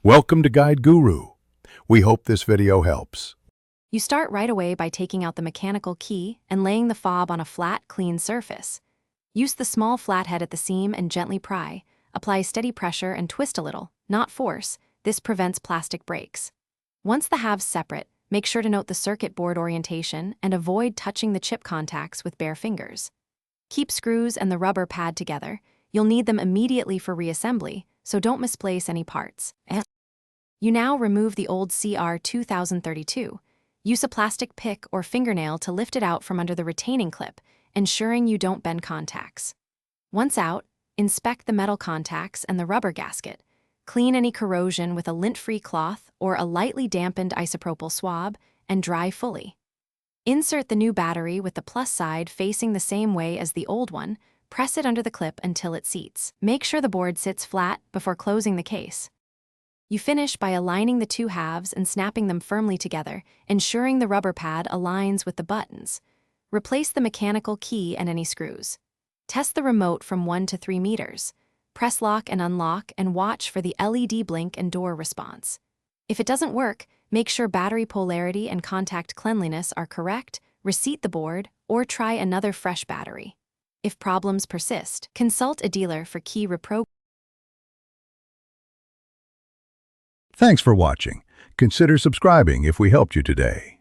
Welcome to Guide Guru. We hope this video helps. You start right away by taking out the mechanical key and laying the fob on a flat, clean surface. Use the small flathead at the seam and gently pry. Apply steady pressure and twist a little, not force. This prevents plastic breaks. Once the halves separate, make sure to note the circuit board orientation and avoid touching the chip contacts with bare fingers. Keep screws and the rubber pad together. You'll need them immediately for reassembly, so don't misplace any parts. You now remove the old CR 2032. Use a plastic pick or fingernail to lift it out from under the retaining clip, ensuring you don't bend contacts. Once out, inspect the metal contacts and the rubber gasket. Clean any corrosion with a lint-free cloth or a lightly dampened isopropyl swab and dry fully. Insert the new battery with the plus side facing the same way as the old one. Press it under the clip until it seats. Make sure the board sits flat before closing the case. You finish by aligning the two halves and snapping them firmly together, ensuring the rubber pad aligns with the buttons. Replace the mechanical key and any screws. Test the remote from 1 to 3 meters. Press lock and unlock and watch for the LED blink and door response. If it doesn't work, make sure battery polarity and contact cleanliness are correct, reseat the board, or try another fresh battery. If problems persist, consult a dealer for key reprogramming. Thanks for watching. Consider subscribing if we helped you today.